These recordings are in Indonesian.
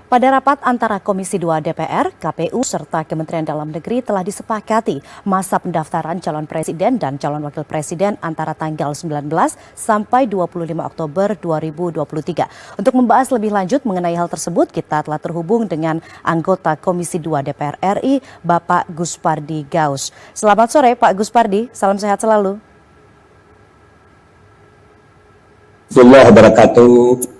Pada rapat antara Komisi 2 DPR, KPU, serta Kementerian Dalam Negeri telah disepakati masa pendaftaran calon presiden dan calon wakil presiden antara tanggal 19 sampai 25 Oktober 2023. Untuk membahas lebih lanjut mengenai hal tersebut, kita telah terhubung dengan anggota Komisi 2 DPR RI, Bapak Guspardi Gaus. Selamat sore Pak Guspardi, salam sehat selalu. Assalamualaikum warahmatullahi wabarakatuh.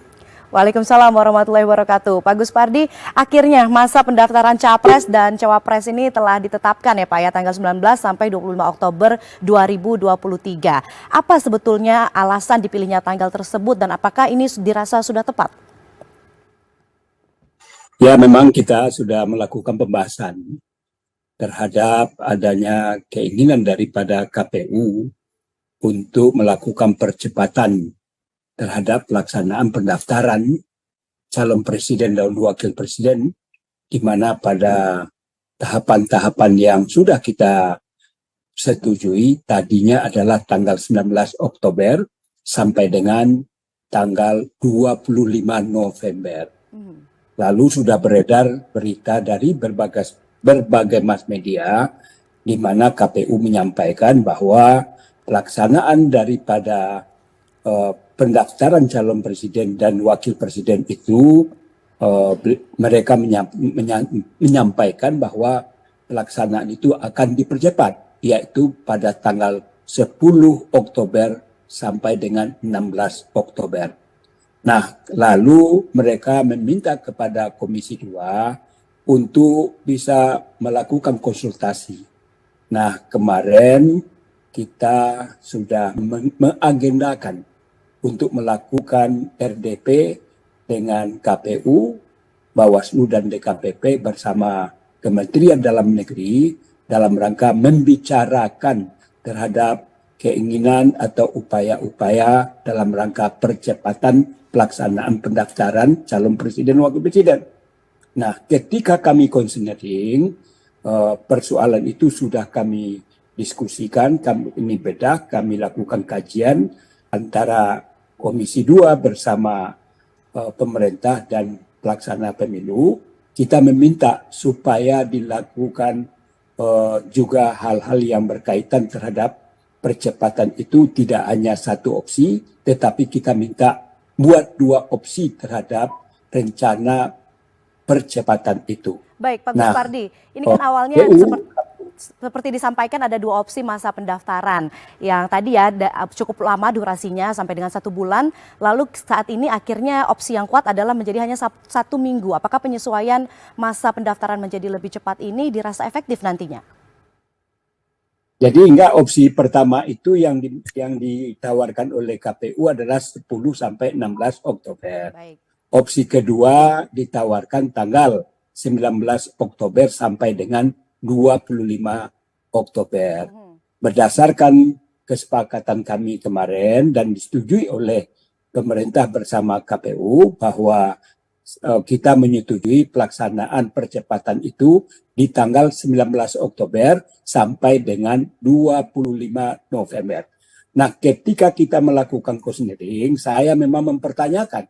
Waalaikumsalam warahmatullahi wabarakatuh. Pak Guspardi, akhirnya masa pendaftaran Capres dan Cawapres ini telah ditetapkan ya Pak ya, tanggal 19 sampai 25 Oktober 2023. Apa sebetulnya alasan dipilihnya tanggal tersebut dan apakah ini dirasa sudah tepat? Ya, memang kita sudah melakukan pembahasan terhadap adanya keinginan daripada KPU untuk melakukan percepatan terhadap pelaksanaan pendaftaran calon presiden dan wakil presiden, di mana pada tahapan-tahapan yang sudah kita setujui tadinya adalah tanggal 19 Oktober sampai dengan tanggal 25 November. Lalu sudah beredar berita dari berbagai mass media di mana KPU menyampaikan bahwa pelaksanaan daripada pendaftaran calon presiden dan wakil presiden itu mereka menyampaikan bahwa pelaksanaan itu akan dipercepat, yaitu pada tanggal 10 Oktober sampai dengan 16 Oktober. Nah, lalu mereka meminta kepada Komisi 2 untuk bisa melakukan konsultasi. Nah, kemarin kita sudah mengagendakan untuk melakukan RDP dengan KPU, Bawaslu dan DKPP bersama Kementerian Dalam Negeri dalam rangka membicarakan terhadap keinginan atau upaya-upaya dalam rangka percepatan pelaksanaan pendaftaran calon presiden wakil presiden. Nah, ketika kami konsenering, persoalan itu sudah kami diskusikan, kami bedah, kami lakukan kajian antara Komisi 2 bersama pemerintah dan pelaksana pemilu. Kita meminta supaya dilakukan juga hal-hal yang berkaitan terhadap percepatan itu, tidak hanya satu opsi, tetapi kita minta buat dua opsi terhadap rencana percepatan itu. Baik, Pak Guspardi, ini kan awalnya seperti disampaikan ada dua opsi masa pendaftaran yang tadi ya cukup lama durasinya sampai dengan 1 bulan, lalu saat ini akhirnya opsi yang kuat adalah menjadi hanya 1 minggu. Apakah penyesuaian masa pendaftaran menjadi lebih cepat ini dirasa efektif nantinya? Jadi enggak, opsi pertama itu yang ditawarkan oleh KPU adalah 10 sampai 16 Oktober. Baik. Opsi kedua ditawarkan tanggal 19 Oktober sampai dengan 25 Oktober. Berdasarkan kesepakatan kami kemarin dan disetujui oleh pemerintah bersama KPU bahwa kita menyetujui pelaksanaan percepatan itu di tanggal 19 Oktober sampai dengan 25 November. Nah, ketika kita melakukan konseling, saya memang mempertanyakan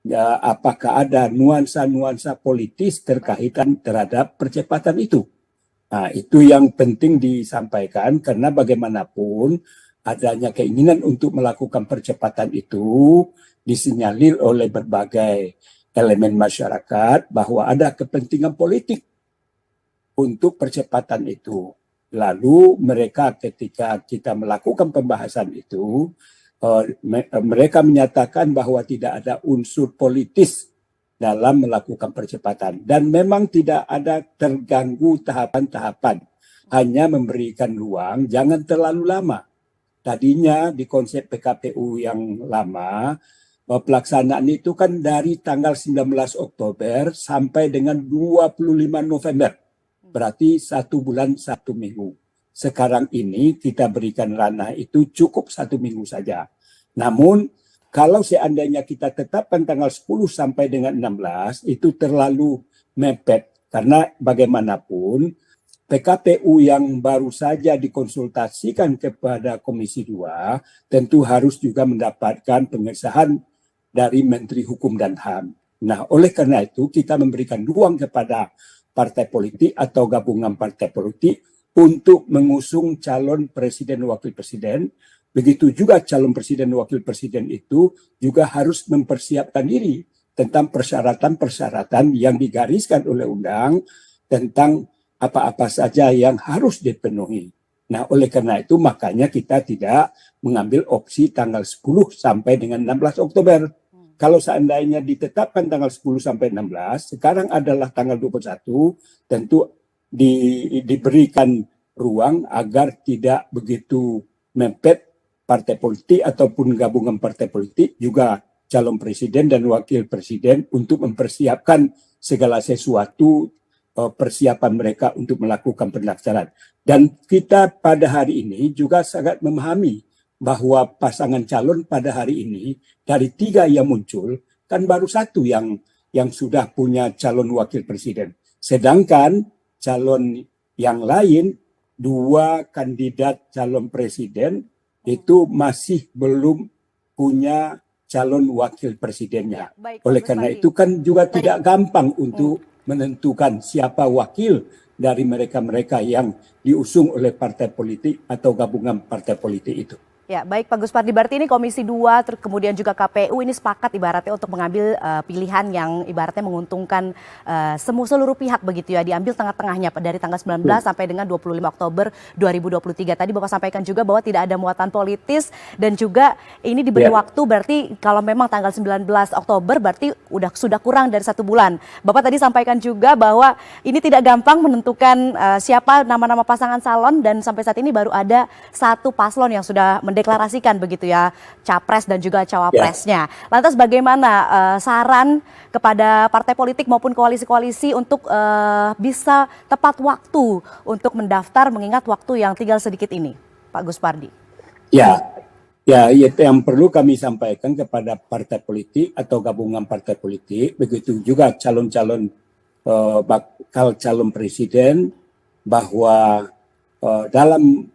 ya, apakah ada nuansa-nuansa politis terkaitan terhadap percepatan itu. Nah, itu yang penting disampaikan karena bagaimanapun adanya keinginan untuk melakukan percepatan itu disinyalir oleh berbagai elemen masyarakat bahwa ada kepentingan politik untuk percepatan itu. Lalu mereka ketika kita melakukan pembahasan itu, mereka menyatakan bahwa tidak ada unsur politis dalam melakukan percepatan dan memang tidak ada terganggu tahapan-tahapan, hanya memberikan ruang jangan terlalu lama. Tadinya di konsep PKPU yang lama, pelaksanaan itu kan dari tanggal 19 Oktober sampai dengan 25 November, berarti 1 bulan 1 minggu. Sekarang ini kita berikan ranah itu cukup 1 minggu saja. Namun kalau seandainya kita tetapkan tanggal 10 sampai dengan 16, itu terlalu mepet. Karena bagaimanapun PKPU yang baru saja dikonsultasikan kepada Komisi 2 tentu harus juga mendapatkan pengesahan dari Menteri Hukum dan HAM. Nah, oleh karena itu kita memberikan ruang kepada partai politik atau gabungan partai politik untuk mengusung calon presiden dan wakil presiden. Begitu juga calon presiden dan wakil presiden itu juga harus mempersiapkan diri tentang persyaratan-persyaratan yang digariskan oleh undang tentang apa-apa saja yang harus dipenuhi. Nah, oleh karena itu makanya kita tidak mengambil opsi tanggal 10 sampai dengan 16 Oktober. Kalau seandainya ditetapkan tanggal 10 sampai 16, sekarang adalah tanggal 21, tentu diberikan ruang agar tidak begitu mepet partai politik ataupun gabungan partai politik, juga calon presiden dan wakil presiden untuk mempersiapkan segala sesuatu persiapan mereka untuk melakukan pendaftaran. Dan kita pada hari ini juga sangat memahami bahwa pasangan calon pada hari ini dari 3 yang muncul kan baru 1 yang sudah punya calon wakil presiden. Sedangkan calon yang lain 2 kandidat calon presiden itu masih belum punya calon wakil presidennya. Baik, oleh karena itu kan juga tidak gampang untuk menentukan siapa wakil dari mereka-mereka yang diusung oleh partai politik atau gabungan partai politik itu. Ya, baik Pak Guspardi, berarti ini Komisi 2 kemudian juga KPU ini sepakat ibaratnya untuk mengambil pilihan yang ibaratnya menguntungkan seluruh pihak begitu ya, diambil tengah-tengahnya dari tanggal 19 sampai dengan 25 Oktober 2023. Tadi Bapak sampaikan juga bahwa tidak ada muatan politis dan juga ini diberi waktu, berarti kalau memang tanggal 19 Oktober berarti sudah kurang dari 1 bulan. Bapak tadi sampaikan juga bahwa ini tidak gampang menentukan siapa nama-nama pasangan calon dan sampai saat ini baru ada 1 paslon yang sudah mendeklarasikan begitu ya, capres dan juga cawapresnya. Lantas bagaimana saran kepada partai politik maupun koalisi-koalisi untuk bisa tepat waktu untuk mendaftar mengingat waktu yang tinggal sedikit ini, Pak Guspardi? Ya, itu yang perlu kami sampaikan kepada partai politik atau gabungan partai politik, begitu juga calon-calon bakal calon presiden, bahwa dalam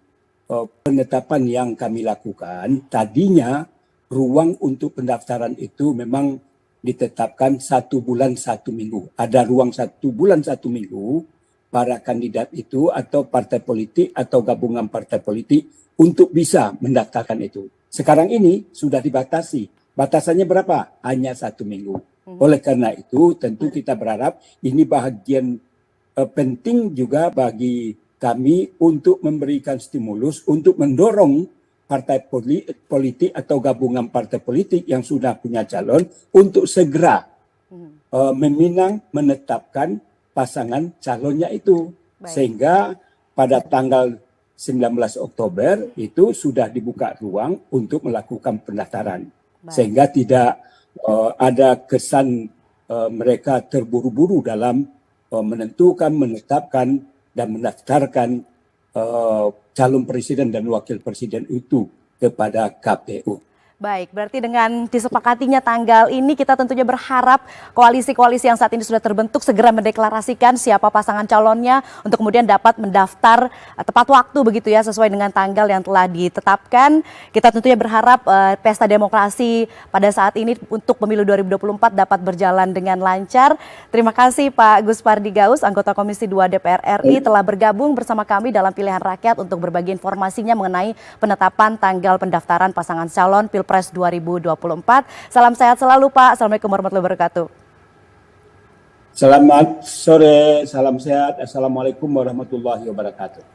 penetapan yang kami lakukan, tadinya ruang untuk pendaftaran itu memang ditetapkan 1 bulan 1 minggu. Ada ruang 1 bulan 1 minggu para kandidat itu atau partai politik atau gabungan partai politik untuk bisa mendaftarkan itu. Sekarang ini sudah dibatasi. Batasannya berapa? Hanya 1 minggu. Oleh karena itu tentu kita berharap ini bagian penting juga bagi kami untuk memberikan stimulus untuk mendorong partai politik atau gabungan partai politik yang sudah punya calon untuk segera menetapkan pasangan calonnya itu. Baik. Sehingga pada tanggal 19 Oktober itu sudah dibuka ruang untuk melakukan pendaftaran. Baik. Sehingga tidak ada kesan mereka terburu-buru dalam menetapkan dan mendaftarkan calon presiden dan wakil presiden itu kepada KPU. Baik, berarti dengan disepakatinya tanggal ini kita tentunya berharap koalisi-koalisi yang saat ini sudah terbentuk segera mendeklarasikan siapa pasangan calonnya untuk kemudian dapat mendaftar tepat waktu begitu ya, sesuai dengan tanggal yang telah ditetapkan. Kita tentunya berharap pesta demokrasi pada saat ini untuk pemilu 2024 dapat berjalan dengan lancar. Terima kasih Pak Guspardi Gaus, anggota Komisi 2 DPR RI telah bergabung bersama kami dalam Pilihan Rakyat untuk berbagi informasinya mengenai penetapan tanggal pendaftaran pasangan calon Pilpres 2024. Salam sehat selalu Pak. Assalamualaikum warahmatullahi wabarakatuh. Selamat sore, salam sehat. Assalamualaikum warahmatullahi wabarakatuh.